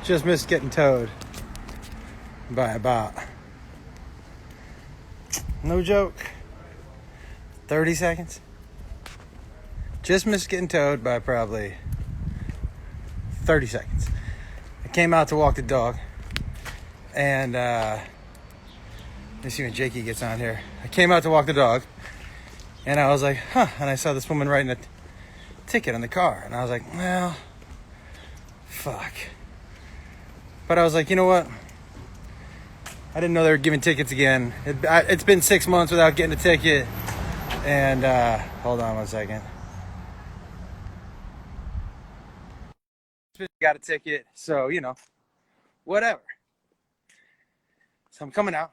Just missed getting towed by about, no joke, 30 seconds. Just missed getting towed by probably 30 seconds. I came out to walk the dog, and let me see when Jakey gets on here. I came out to walk the dog, and I was like, huh, and I saw this woman writing a ticket on the car, and I was like, well, fuck. But I was like, you know what? I didn't know they were giving tickets again. It's been 6 months without getting a ticket, and hold on one second. Got a ticket, so whatever. So I'm coming out,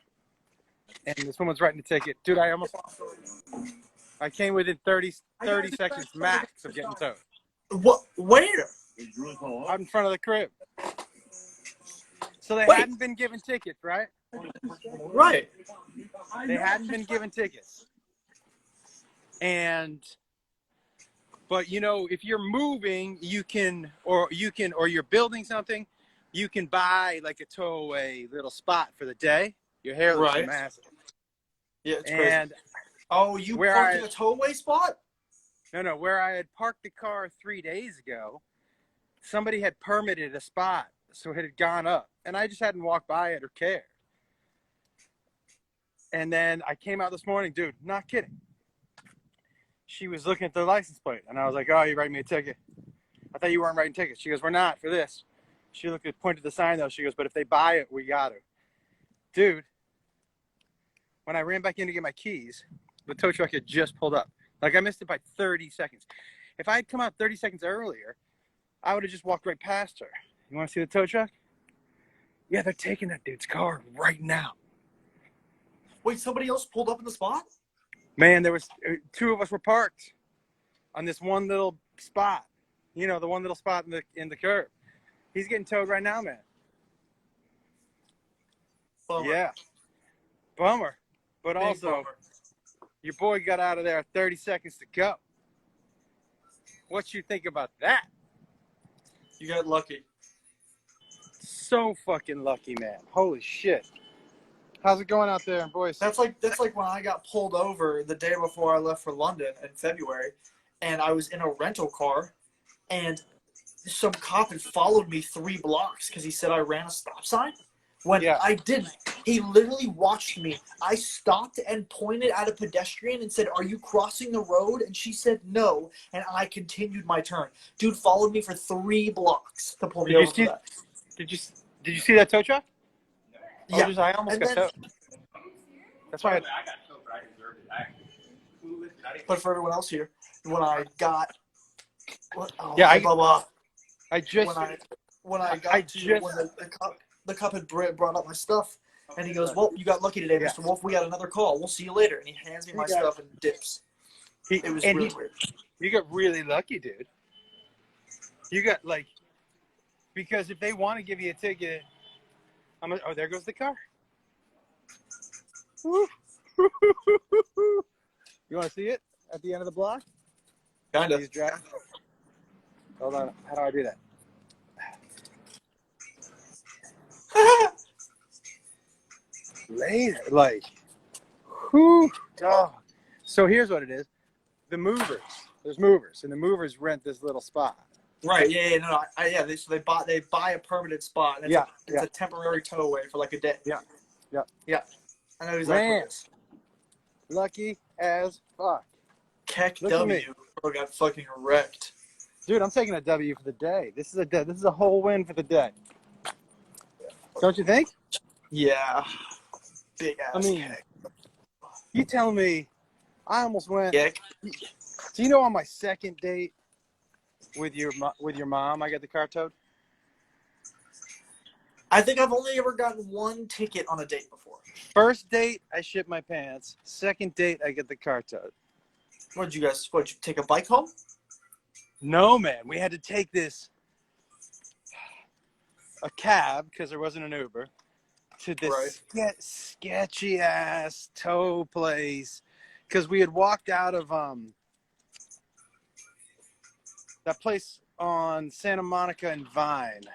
and this woman's writing the ticket. Dude, I came within 30 seconds max of getting towed. What? Where? Out in front of the crib. So they hadn't been given tickets, right? Right. They hadn't been given tickets. But if you're moving, or you're building something, you can buy like a towaway little spot for the day. Your hair looks massive. Yeah, it's crazy. Oh, you parked in a towaway spot? No, where I had parked the car 3 days ago, somebody had permitted a spot, so it had gone up, and I just hadn't walked by it or cared. And then I came out this morning, dude, not kidding. She was looking at the license plate, and I was like, oh, you write me a ticket. I thought you weren't writing tickets. She goes, we're not for this. She pointed the sign, though. She goes, but if they buy it, we got her. Dude, when I ran back in to get my keys, the tow truck had just pulled up. Like, I missed it by 30 seconds. If I had come out 30 seconds earlier, I would have just walked right past her. You want to see the tow truck? Yeah, they're taking that dude's car right now. Wait, somebody else pulled up in the spot? Man, there was two of us were parked on this one little spot. The one little spot in the curb. He's getting towed right now, man. Bummer. Yeah. Bummer. But Big also, bummer. Your boy got out of there 30 seconds to go. What you think about that? You got lucky. So fucking lucky, man. Holy shit. How's it going out there, boys? That's like when I got pulled over the day before I left for London in February, and I was in a rental car, and some cop had followed me 3 blocks because he said I ran a stop sign. When I didn't. He literally watched me. I stopped and pointed at a pedestrian and said, are you crossing the road? And she said no, and I continued my turn. Dude followed me for 3 blocks to pull me over for that. Did you see that tow truck? Yeah. I almost got towed. That's why I got towed, but I deserved it. But for everyone else here, when I got when the cop had brought up my stuff, and he goes, well, you got lucky today, Mr. Wolf. We got another call. We'll see you later. And he hands me my stuff and dips. It was really weird. You got really lucky, dude. You got, because if they want to give you a ticket, there goes the car. You want to see it at the end of the block? Kind of. Hold on. How do I do that? Later, dog. So here's what it is: the movers. There's movers, and the movers rent this little spot. Right? Yeah. So they buy a permanent spot. And it's a temporary towaway for like a day. Yeah. I know exactly. Man, lucky as fuck. Keck W. Bro got fucking wrecked. Dude, I'm taking a W for the day. This is a whole win for the day. Don't you think? Yeah. Big ass Keck. You tell me, I almost went. Keck. Do you know on my second date with your mom, I got the car towed? I think I've only ever gotten 1 ticket on a date before. First date, I shit my pants. Second date, I get the car towed. What did you take a bike home? No, man. We had to take a cab, because there wasn't an Uber, to this sketchy ass tow place, because we had walked out of that place on Santa Monica and Vine.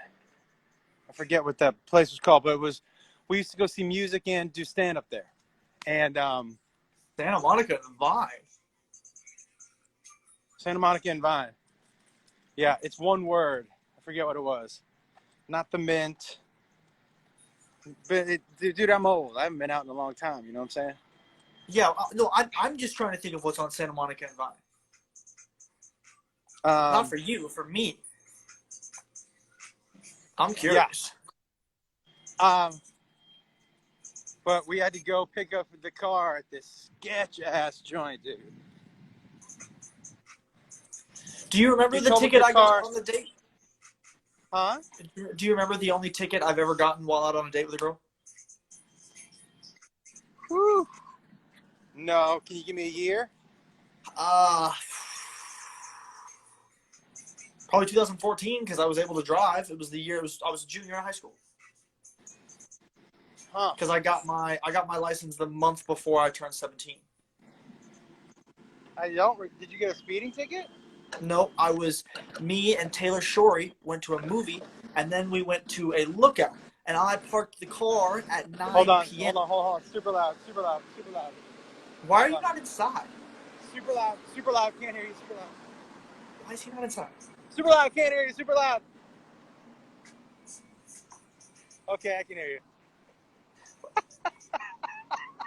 I forget what that place was called, but we used to go see music and do stand up there. And Santa Monica and Vine. Santa Monica and Vine. Yeah, it's one word. I forget what it was. Not the Mint. But dude, I'm old. I haven't been out in a long time. You know what I'm saying? Yeah, no, I'm just trying to think of what's on Santa Monica and Vine. Not for you, for me. I'm curious. Yeah. But we had to go pick up the car at this sketch ass joint, dude. Do you remember the ticket I got on the date? Huh? Do you remember the only ticket I've ever gotten while out on a date with a girl? Whew. No. Can you give me a year? Probably 2014 because I was able to drive. It was the year I was a junior in high school. Huh? Because I got my license the month before I turned 17. Did you get a speeding ticket? No, me and Taylor Shorey went to a movie, and then we went to a lookout, and I parked the car at 9 p.m. Hold on. Super loud. Why are you not inside? Super loud. Can't hear you. Super loud. Why is he not inside? Super loud. Can't hear you. Super loud. Okay, I can hear you.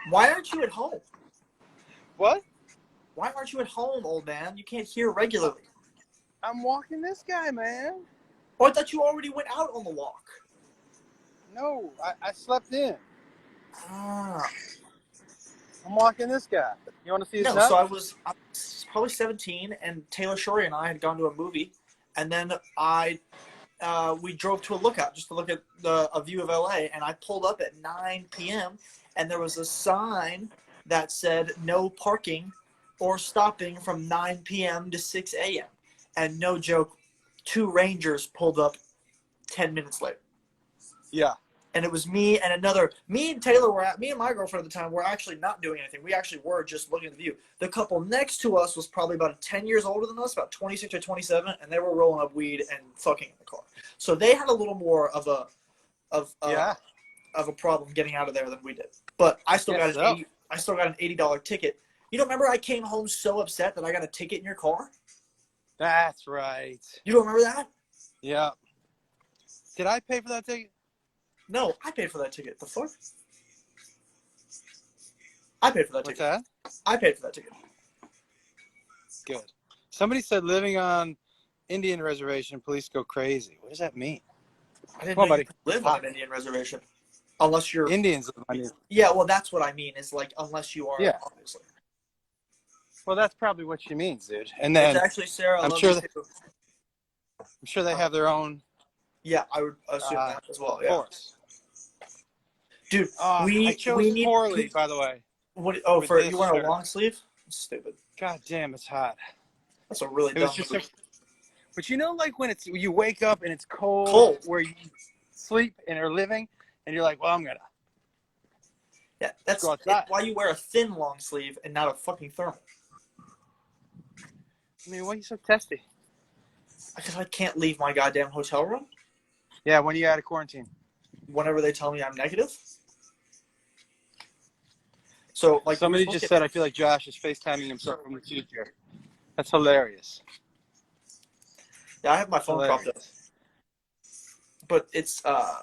Why aren't you at home? What? Why aren't you at home, old man? You can't hear regularly. I'm walking this guy, man. Oh, I thought you already went out on the walk. No, I slept in. Ah. I'm walking this guy. You want to see his nuts? So I was probably 17, and Taylor Shorey and I had gone to a movie, and then we drove to a lookout just to look at a view of LA, and I pulled up at 9 p.m., and there was a sign that said no parking or stopping from 9 p.m. to 6 a.m. And no joke, 2 Rangers pulled up 10 minutes later. Yeah. And it was me and Taylor me and my girlfriend at the time were actually not doing anything. We actually were just looking at the view. The couple next to us was probably about 10 years older than us, about 26 or 27, and they were rolling up weed and fucking in the car. So they had a little more of a problem getting out of there than we did. But I still got an $80 ticket. You don't remember I came home so upset that I got a ticket in your car? That's right. You don't remember that? Yeah. Did I pay for that ticket? No, I paid for that ticket. The fuck? I paid for that ticket. What's that? I paid for that ticket. Good. Somebody said living on Indian reservation, police go crazy. What does that mean? I didn't know you could live on an Indian reservation. Unless you're... Indians live on Indian. Yeah, well, that's what I mean. Is like, unless you are, obviously. Well, that's probably what she means, dude. And then it's actually Sarah. I'm sure they have their own. Yeah, I would assume that as well. Yeah. Of course. Dude, I chose poorly, by the way. What? Oh, for you wear a long sleeve? Stupid. God damn, it's hot. That's a really dumb. But you know, like when you wake up and it's cold, where you sleep and are living, and you're like, well, I'm gonna. Yeah, that's why you wear a thin long sleeve and not a fucking thermal. I mean, why are you so testy? Because I can't leave my goddamn hotel room. Yeah, when you out of quarantine. Whenever they tell me I'm negative. So, like somebody just said, I feel like Josh is FaceTiming himself from the future. That's hilarious. Yeah, I have my phone propped up. But it's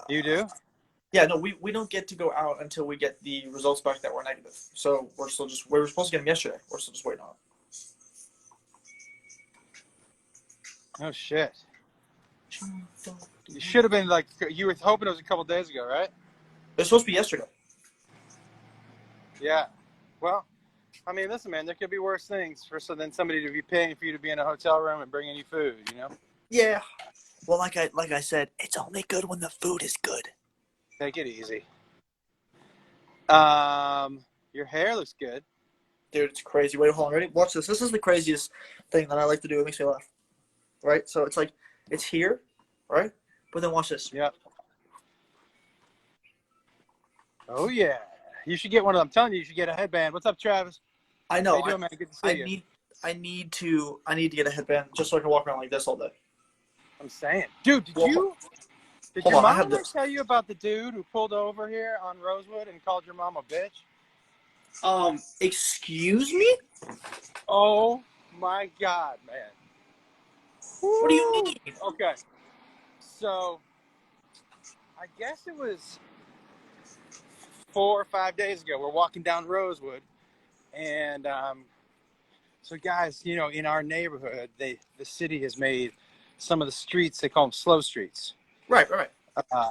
You do? Yeah, no, we don't get to go out until we get the results back that were negative. So we were supposed to get them yesterday. We're still just waiting on it. Oh shit. You should have been like, you were hoping it was a couple days ago, right? It was supposed to be yesterday. Yeah. Well, I mean, listen, man, there could be worse things than somebody to be paying for you to be in a hotel room and bringing you food, you know? Yeah. Well, like I said, it's only good when the food is good. Take it easy. Your hair looks good. Dude, it's crazy. Wait, hold on. Ready? Watch this. This is the craziest thing that I like to do. It makes me laugh. Right? So it's like, it's here, right? But then watch this. Yep. Oh, yeah. You should get one of them. I'm telling you, you should get a headband. What's up, Travis? I know. How you doing, man? Good to see you. I need to get a headband just so I can walk around like this all day. I'm saying. Dude, did you Did Hold your on, I mom have ever this. tell you about the dude who pulled over here on Rosewood and called your mom a bitch? Excuse me? Oh my God, man. What do you Woo! mean? Okay, so I guess it was 4 or 5 days ago. We're walking down Rosewood, and so guys, you know, in our neighborhood, the city has made some of the streets, they call them slow streets. Right. Uh,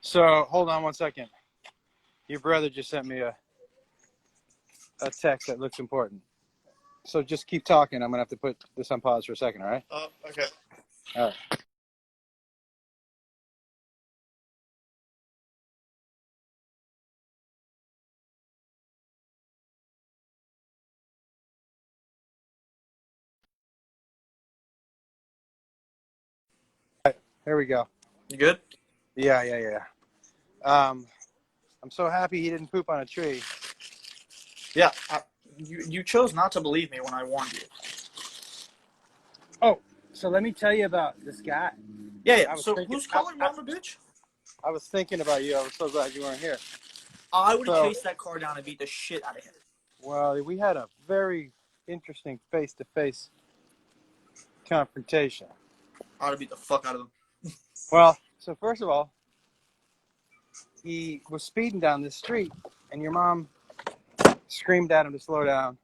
so hold on one second. Your brother just sent me a text that looks important. So just keep talking. I'm gonna have to put this on pause for a second. All right. Okay. All right. Here we go. You good? Yeah. I'm so happy he didn't poop on a tree. Yeah. You chose not to believe me when I warned you. Oh, so let me tell you about this guy. Yeah. I was So thinking, who's calling mom a bitch? I was thinking about you. I was so glad you weren't here. I would have So, chased that car down and beat the shit out of him. well, we had a very interesting face-to-face confrontation. I would have beat the fuck out of him. Well, so first of all, he was speeding down this street, and your mom screamed at him to slow down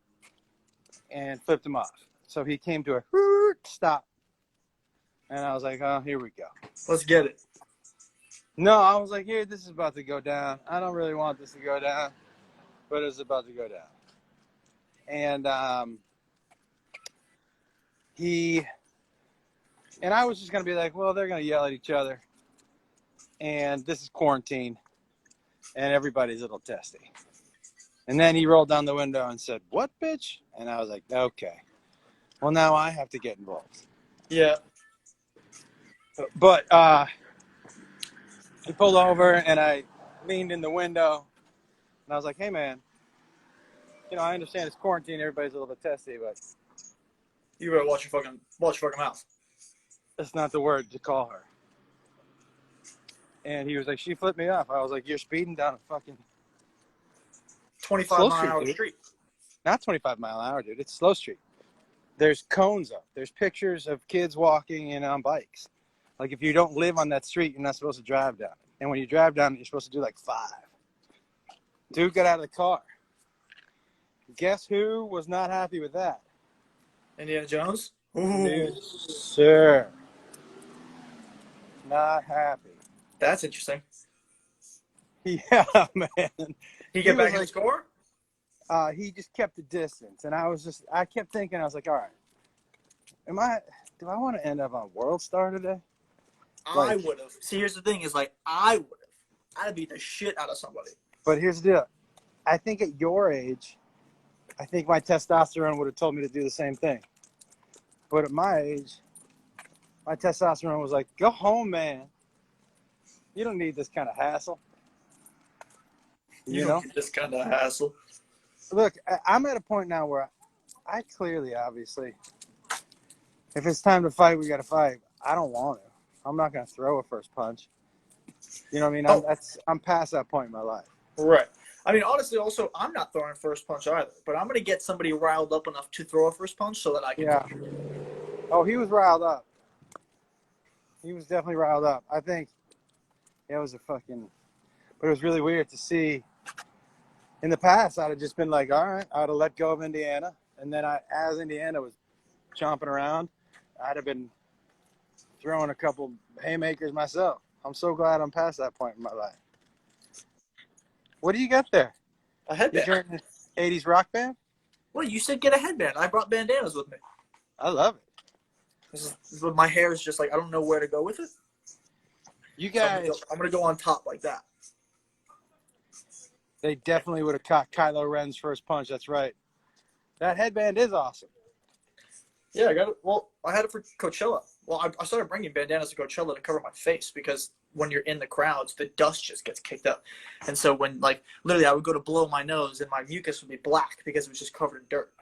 and flipped him off. So he came to a stop, and I was like, "Oh, here we go." Let's get it. No, I was like, "Here, this is about to go down. I don't really want this to go down, but it's about to go down." And I was just gonna be like, "Well, they're gonna yell at each other, and this is quarantine, and everybody's a little testy." And then he rolled down the window and said, "What, bitch?" And I was like, "Okay. Well, now I have to get involved." Yeah. But he pulled over, and I leaned in the window, and I was like, "Hey, man, you know, I understand it's quarantine. Everybody's a little bit testy, but You better watch your fucking mouth. that's not the word to call her." And he was like, "She flipped me off." I was like, "You're speeding down a fucking 25 slow mile an street, hour dude. street. Not 25 mile an hour, dude. It's slow street. There's cones up. There's pictures of kids walking and on bikes. Like, if you don't live on that street, you're not supposed to drive down it. And when you drive down it, you're supposed to do like 5. Dude got out of the car. Guess who was not happy with that? Indiana Jones? Yes, sir. Not happy. That's interesting. Yeah, man. He get was back in the score? He just kept the distance. And I kept thinking, I was like, all right, do I want to end up on World Star today? I would have. See, here's the thing: is like I would have. I'd beat the shit out of somebody. But here's the deal. I think at your age, I think my testosterone would have told me to do the same thing. But at my age, my testosterone was like, go home, man. You don't need this kind of hassle. You know? This kind of hassle. Look, I'm at a point now where I clearly, obviously, if it's time to fight, we got to fight. I don't want to. I'm not going to throw a first punch. You know what I mean? I'm past that point in my life. Right. I mean, honestly, also, I'm not throwing first punch either, but I'm going to get somebody riled up enough to throw a first punch so that I can. Yeah. Oh, he was riled up. He was definitely riled up. I think it was but it was really weird to see. In the past, I'd have just been like, all right, I'd have let go of Indiana. And then as Indiana was chomping around, I'd have been throwing a couple haymakers myself. I'm so glad I'm past that point in my life. What do you got there? A headband. You joining the 80s rock band? Well, you said get a headband. I brought bandanas with me. I love it. But my hair is just like, I don't know where to go with it. You guys. So I'm going to go on top like that. They definitely would have caught Kylo Ren's first punch. That's right. That headband is awesome. Yeah, I got it. Well, I had it for Coachella. Well, I started bringing bandanas to Coachella to cover my face because when you're in the crowds, the dust just gets kicked up. And so when, like, literally I would go to blow my nose and my mucus would be black because it was just covered in dirt.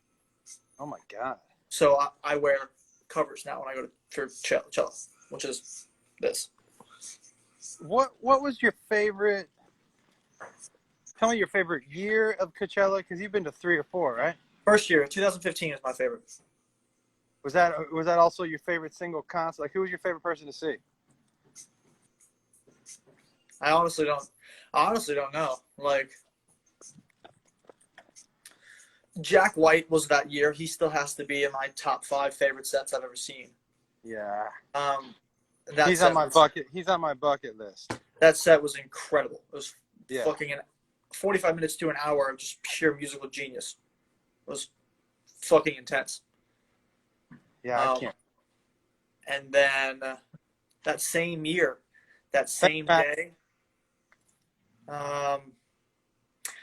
Oh, my God. So I wear covers now when I go to Coachella. which is this. What was your favorite? Tell me your favorite year of Coachella, because you've been to 3 or 4, right? First year, 2015 is my favorite. Was that also your favorite single concert? Like, who was your favorite person to see? I honestly don't know. Like, Jack White was that year. He still has to be in my top 5 favorite sets I've ever seen. Yeah. He's on my bucket list. That set was incredible. It was Yeah. fucking 45 minutes to an hour of just pure musical genius. It was fucking intense. Yeah, I can't. And then that same year, that same day,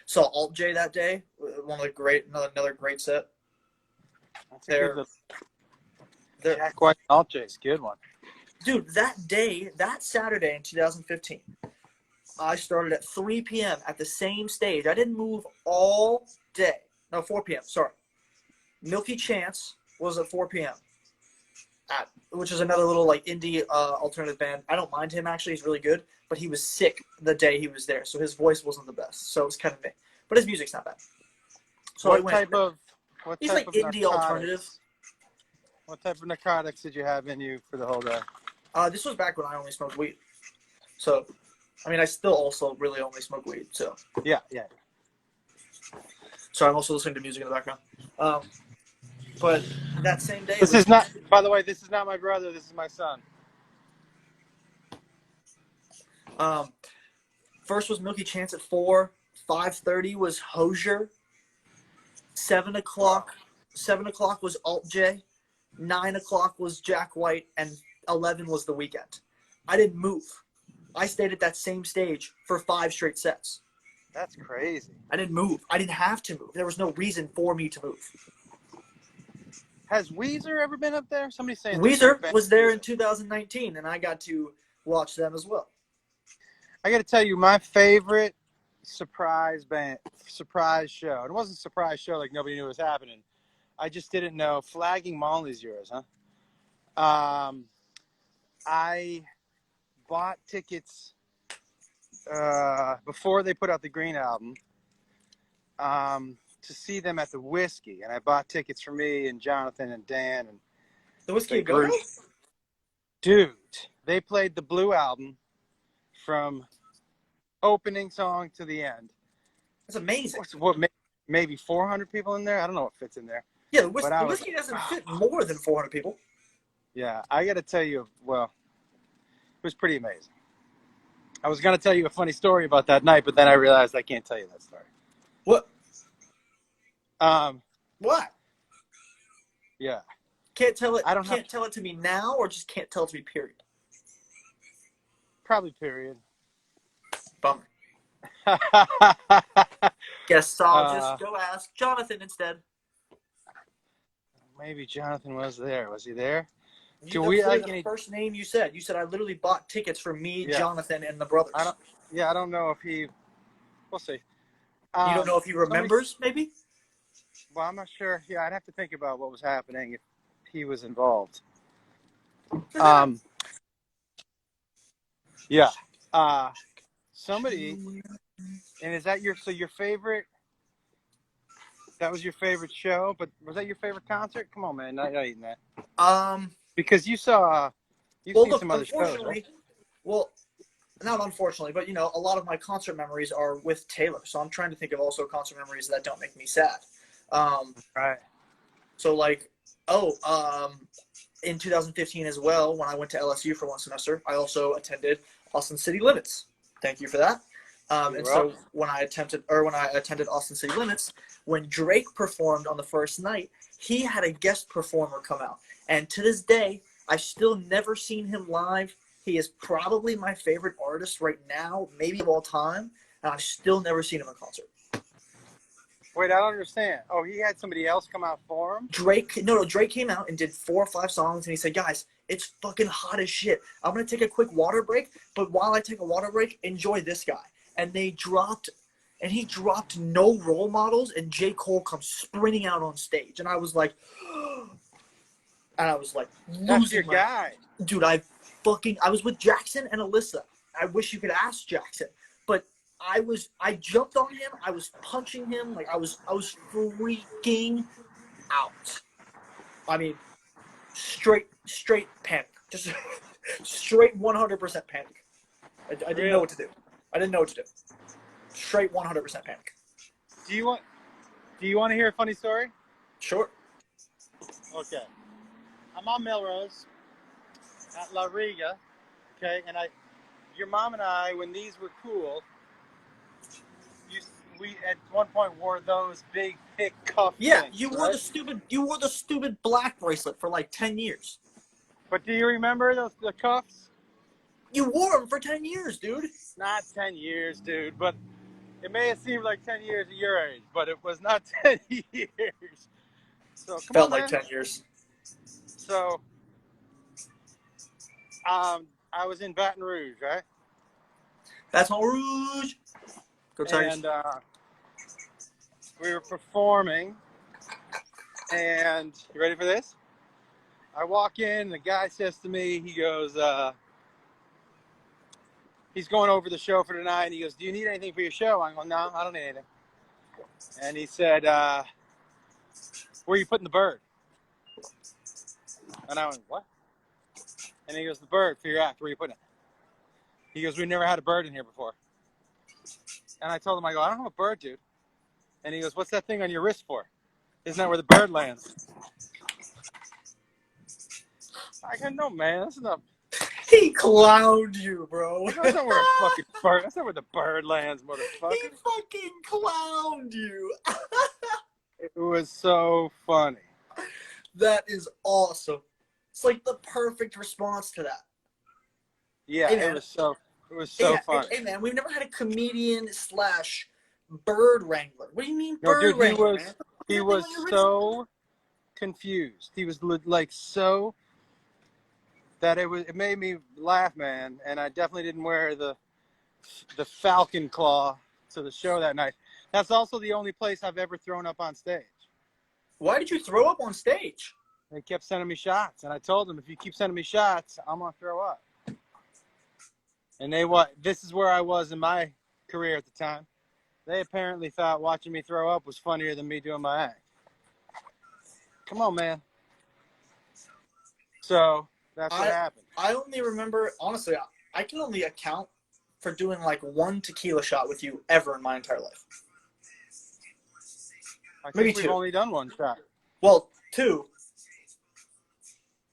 saw Alt J that day. Another great set. That's a good little... Jack White and Alt J is a good one. Dude, that Saturday in 2015, I started at 3 p.m. at the same stage. I didn't move all day. No, 4 p.m. Sorry. Milky Chance was at 4 p.m. Which is another little like indie alternative band. I don't mind him actually; he's really good. But he was sick the day he was there, so his voice wasn't the best. So it was kind of me. But his music's not bad. So what type of indie alternative. What type of narcotics did you have in you for the whole day? This was back when I only smoked weed. So, I mean, I still also really only smoke weed. So yeah. So I'm also listening to music in the background. But that same day. By the way, this is not my brother. This is my son. First was Milky Chance at 4. 5:30 was Hozier. 7 o'clock was Alt J. 9 o'clock was Jack White, and 11 was The Weeknd. I didn't move. I stayed at that same stage for 5 straight sets. That's crazy. I didn't move. I didn't have to move. There was no reason for me to move. Has Weezer ever been up there? Somebody's saying Weezer was there in 2019, and I got to watch them as well. I got to tell you, my favorite surprise show. It wasn't a surprise show like nobody knew it was happening. I just didn't know. Flagging Molly's yours, huh? I bought tickets before they put out the Green album to see them at the Whiskey, and I bought tickets for me and Jonathan and Dan and the Whiskey Go. Dude, they played the Blue album from opening song to the end. That's amazing. What, maybe 400 people in there? I don't know what fits in there. Yeah, the Whiskey doesn't fit more than 400 people. Yeah, I got to tell you, well, it was pretty amazing. I was going to tell you a funny story about that night, but then I realized I can't tell you that story. What? What? Yeah. Can't tell it. Can't tell it to me now, or just can't tell it to me. Period. Probably period. Bummer. Guess I'll just go ask Jonathan instead. Maybe Jonathan was there. Was he there? The first name you said. You said I literally bought tickets for me, yeah. Jonathan, and the brothers. I don't know if he. We'll see. You don't know if he remembers, maybe? Well, I'm not sure. Yeah, I'd have to think about what was happening if he was involved. Yeah. Somebody. And is that your favorite? That was your favorite show, but was that your favorite concert? Come on, man, not eating that. Because you've seen some other shows, right? Well, not unfortunately, but a lot of my concert memories are with Taylor, so I'm trying to think of also concert memories that don't make me sad. Right. So in 2015 as well, when I went to LSU for one semester, I also attended Austin City Limits. Thank you for that. So when I attended Austin City Limits, when Drake performed on the first night, he had a guest performer come out. And to this day, I've still never seen him live. He is probably my favorite artist right now, maybe of all time. And I've still never seen him in concert. Wait, I don't understand. Oh, he had somebody else come out for him? Drake came out and did 4 or 5 songs, and he said, guys, it's fucking hot as shit. I'm going to take a quick water break, but while I take a water break, enjoy this guy. And he dropped No Role Models, and J. Cole comes sprinting out on stage. And I was like, that's your guy. Dude, I was with Jackson and Alyssa. I wish you could ask Jackson, but I jumped on him. I was punching him. Like I was freaking out. I mean, straight panic. Just straight 100% panic. I didn't know what to do. I didn't know what to do. Straight 100% panic. Do you want to hear a funny story? Sure. Okay. I'm on Melrose at La Riga, okay, and your mom and I, when these were cool, we at one point wore those big thick cuff things, you right? wore the stupid black bracelet for like 10 years. But do you remember the cuffs? You wore them for 10 years, dude. Not 10 years, dude, but it may have seemed like 10 years at your age, but it was not 10 years. So come Felt on, like man. 10 years. So, I was in Baton Rouge, right? Baton Rouge. Go Tigers. And we were performing, and you ready for this? I walk in, the guy says to me, he goes, he's going over the show for tonight, and he goes, do you need anything for your show? I go, no, I don't need anything. And he said, where are you putting the bird? And I went, what? And he goes, the bird for your act, where are you putting it? He goes, we've never had a bird in here before. And I told him, I go, I don't have a bird, dude. And he goes, what's that thing on your wrist for? Isn't that where the bird lands? I go, no, man, that's not. He clowned you, bro. That's not where a fucking bird. That's not where the bird lands, motherfucker. He fucking clowned you. It was so funny. That is awesome. It's like the perfect response to that. Yeah, Hey, man. it was so funny. Hey, man, we've never had a comedian / bird wrangler. What do you mean No, bird dude, wrangler, man? he was so confused. He was like so that it made me laugh, man. And I definitely didn't wear the falcon claw to the show that night. That's also the only place I've ever thrown up on stage. Why did you throw up on stage? They kept sending me shots, and I told them, if you keep sending me shots, I'm gonna throw up. And this is where I was in my career at the time. They apparently thought watching me throw up was funnier than me doing my act. Come on, man. So that's what happened. I only remember, honestly, I can only account for doing like one tequila shot with you ever in my entire life. I think Maybe we've two. only done one shot. Well, two.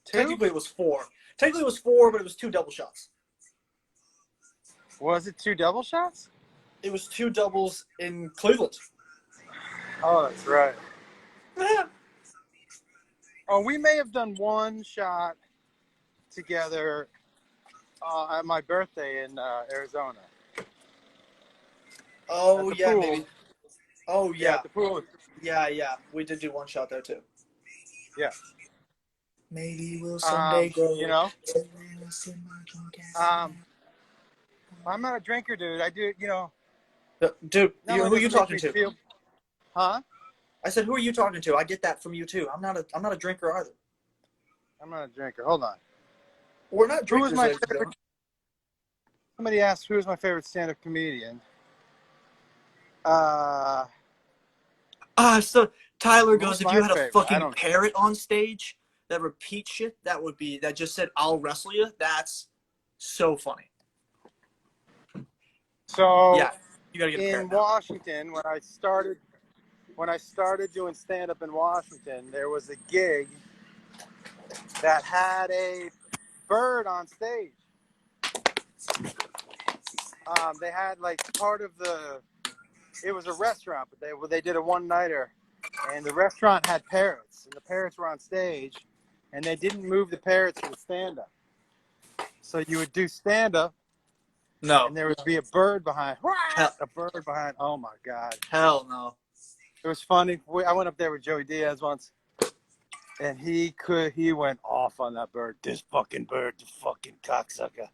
Two? Technically it was four. Technically it was four, but it was two double shots. Was it two double shots? It was two doubles in Cleveland. Oh, that's right. Oh, we may have done one shot together at my birthday in Arizona. Oh, At the yeah, pool. maybe. Oh, yeah. At the pool. Yeah. We did do one shot there, too. Yeah. Maybe we'll someday go. You know? I'm not a drinker, dude. I do, you know. Dude, not who only are you does it make talking me to? feel- Huh? I said, who are you talking to? I get that from you, too. I'm not a drinker either. I'm not a drinker. Hold on. We're not Who drinkers. was my ladies and favorite? gentlemen. Somebody asked who was my favorite stand-up comedian. So Tyler Who's goes, if my you had a favorite? I fucking don't- parrot on stage that repeats shit, that just said, I'll wrestle you, that's so funny. So Yeah, you gotta get a in parrot now. Washington, when I started doing stand-up in Washington, there was a gig that had a bird on stage. They had like part of it was a restaurant, but they did a one-nighter, and the restaurant had parrots, and the parrots were on stage, and they didn't move the parrots for the stand-up. So you would do stand-up, No. and there would be a bird behind. Hell, A bird behind. Oh my God. hell no. It was funny. I went up there with Joey Diaz once, and he went off on that bird. This fucking bird, the fucking cocksucker,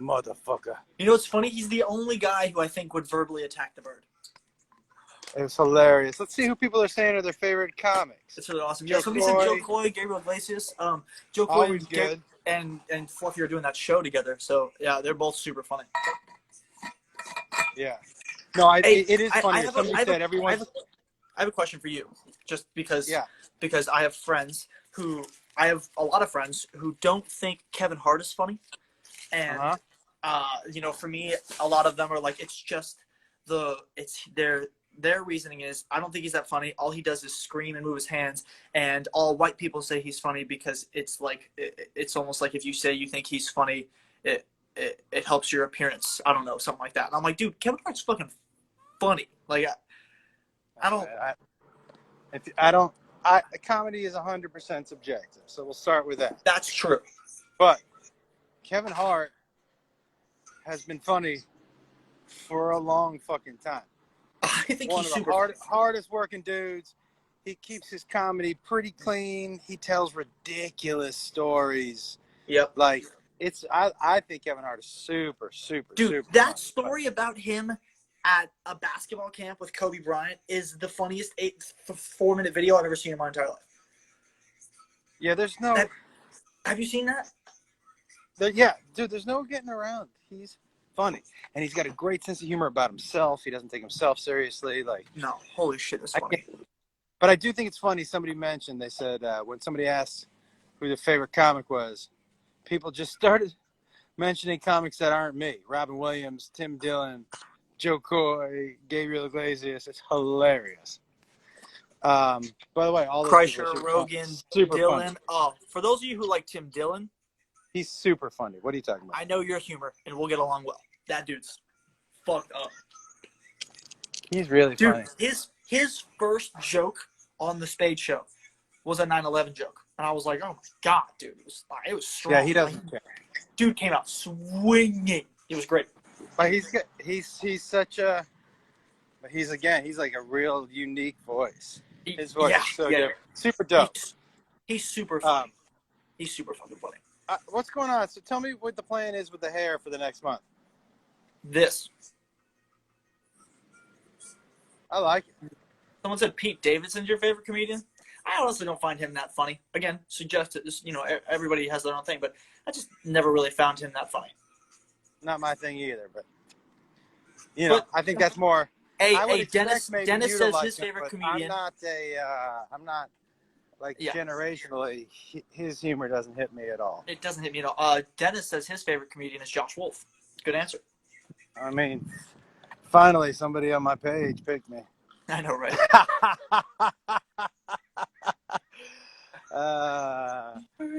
motherfucker. You know what's funny? He's the only guy who I think would verbally attack the bird. It was hilarious. Let's see who people are saying are their favorite comics. It's really awesome. Joe Yeah, somebody said Joe Coy. Coy, Gabriel Iglesias. Joe Coy, Always good. and Fluffy are doing that show together. So yeah, they're both super funny. Yeah. No, Hey, it is funny. Somebody said I everyone. have a question for you, just because Yeah. I have friends who I have a lot of friends who don't think Kevin Hart is funny, and you know, for me, a lot of them are like, it's just their reasoning is, I don't think he's that funny. All he does is scream and move his hands, and all white people say he's funny because it's like it's almost like if you say you think he's funny, it helps your appearance. I don't know, something like that. And I'm like, dude, Kevin Hart's fucking funny. Like, I don't. Comedy is 100% subjective, so we'll start with that. That's true. But Kevin Hart has been funny for a long fucking time. I think One he's of the super. hardest working dudes. He keeps his comedy pretty clean. He tells ridiculous stories. Yep. Like, I think Kevin Hart is super, super, Dude, super that funny. story about him at a basketball camp with Kobe Bryant is the funniest 4-minute video I've ever seen in my entire life. Yeah, there's no. Have you seen that? Yeah, dude, there's no getting around. He's funny, and he's got a great sense of humor about himself. He doesn't take himself seriously. Like, No, holy shit, that's funny. But I do think it's funny. Somebody mentioned, they said, when somebody asked who their favorite comic was, people just started mentioning comics that aren't me. Robin Williams, Tim Dillon, Joe Coy, Gabriel Iglesias. It's hilarious. By the way, all those people are Kreischer, super Rogan, funny. Super Dillon. funny. Oh, for those of you who like Tim Dillon, He's super funny. What are you talking about? I know your humor, and we'll get along well. That dude's fucked up. He's really Dude, funny. his first joke on the stage show was a 9/11 joke, and I was like, oh my god, dude, it was strong. Yeah, he doesn't care. Dude came out swinging. It was great. But he's such a. But he's like a real unique voice. His voice is so different. Super dope. He's super funny. He's super fucking funny. What's going on? So tell me what the plan is with the hair for the next month. This. I like it. Someone said Pete Davidson's your favorite comedian. I honestly don't find him that funny. Again, suggested this. You know, everybody has their own thing, but I just never really found him that funny. Not my thing either, but you know, I think that's more. Hey, Dennis says his favorite comedian. I'm not like generationally. His humor doesn't hit me at all. It doesn't hit me at all. Dennis says his favorite comedian is Josh Wolf. Good answer. I mean, finally somebody on my page picked me. I know, right?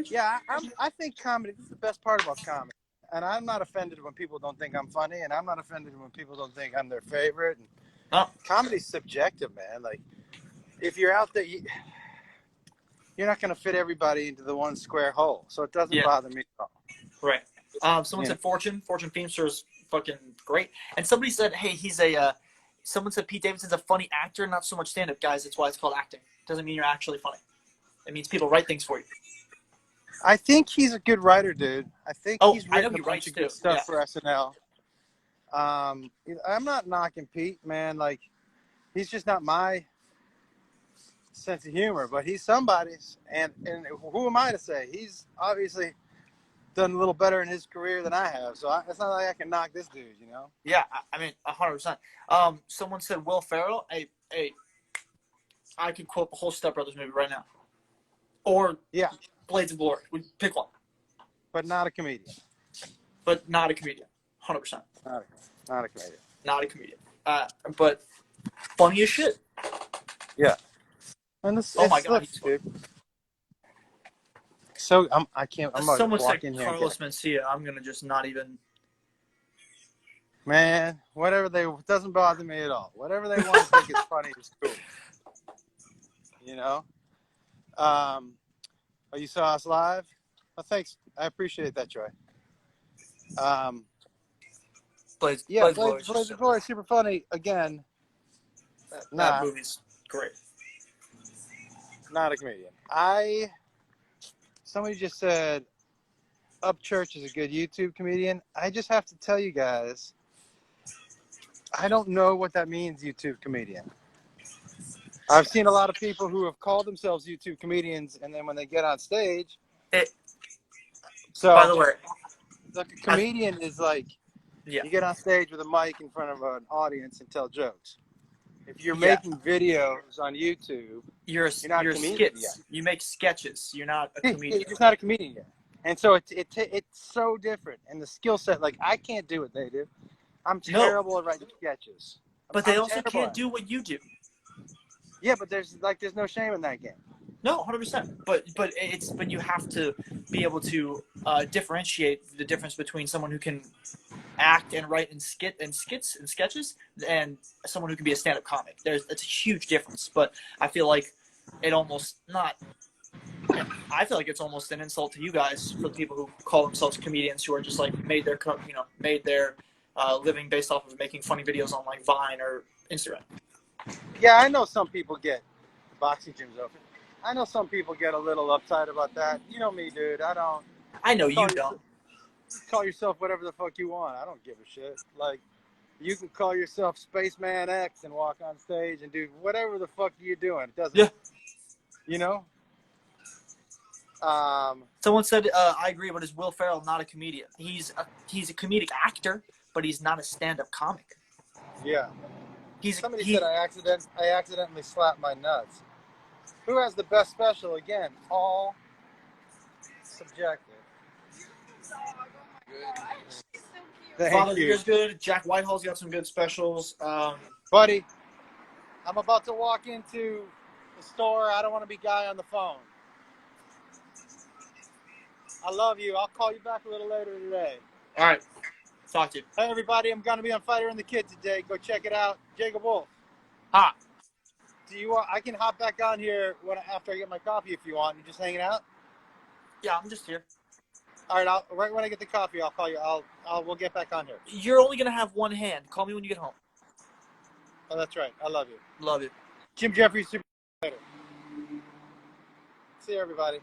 Yeah, I think comedy is the best part about comedy. And I'm not offended when people don't think I'm funny, and I'm not offended when people don't think I'm their favorite. And comedy's subjective, man. Like, if you're out there, you're not going to fit everybody into the one square hole. So it doesn't bother me at all. Right. Someone said Fortune Feimster is fucking great. And somebody said, hey, someone said Pete Davidson's a funny actor, not so much stand-up. Guys, that's why it's called acting. Doesn't mean you're actually funny. It means people write things for you. I think he's a good writer, dude. I think he's written a bunch of good stuff for SNL. I'm not knocking Pete, man. Like, he's just not my sense of humor, but he's somebody's. And who am I to say? He's obviously done a little better in his career than I have. So it's not like I can knock this dude, you know? Yeah, I mean, 100%. Someone said Will Ferrell. Hey, I could quote the whole Step Brothers movie right now. Or Blades of Glory. We pick one. But not a comedian. But not a comedian. 100%. Not a comedian. Not a comedian. But funny as shit. Yeah. And this, oh my god, dude. So I can't. I'm someone walk said in here Carlos Mencia. I'm gonna just not even. Man, it doesn't bother me at all. Whatever they want to think is funny is cool. You know. Oh, you saw us live? Oh, thanks. I appreciate that, Troy. Blades of Glory is super funny. Again, that movie's great. Not a comedian. Somebody just said Upchurch is a good YouTube comedian. I just have to tell you guys, I don't know what that means, YouTube comedian. I've seen a lot of people who have called themselves YouTube comedians, and then when they get on stage, So, By the way, like a comedian is like, yeah, you get on stage with a mic in front of an audience and tell jokes. If you're Yeah. making videos on YouTube, you're not a you're comedian skits. You make sketches. You're not a you're comedian. just not a comedian yet. And so it's so different. And the skill set, like, I can't do what they do. I'm No. terrible at writing sketches. But they I'm also terrible can't at it. do what you do. Yeah, but there's no shame in that game. No, 100%. But you have to be able to differentiate the difference between someone who can act and write and skits and sketches and someone who can be a stand-up comic. It's a huge difference. But I feel like it almost not. I feel like it's almost an insult to you guys for the people who call themselves comedians who are just like made their living based off of making funny videos on like Vine or Instagram. Yeah, I know some people get boxing gyms open. I know some people get a little uptight about that. You know me, dude. I don't. I know you Call don't. Call yourself whatever the fuck you want. I don't give a shit. Like, you can call yourself Spaceman X and walk on stage and do whatever the fuck you're doing. It doesn't. Yeah. You know. Someone said, I agree, but is Will Ferrell not a comedian? He's a comedic actor, but he's not a stand-up comic. Yeah. Somebody said I accidentally slapped my nuts. Who has the best special? Again, all subjective. Thank Father you. Figure's good. Jack Whitehall's got some good specials. Buddy, I'm about to walk into the store. I don't want to be guy on the phone. I love you. I'll call you back a little later today. All right. Talk to you. Hey, everybody. I'm going to be on Fighter and the Kid today. Go check it out. Jacob Wolf. Hot. I can hop back on here after I get my coffee if you want. You just hanging out? Yeah, I'm just here. All right. Right when I get the coffee, I'll call you. We'll get back on here. You're only going to have one hand. Call me when you get home. Oh, that's right. I love you. Love you. Jim Jeffries, Super later. See you, everybody.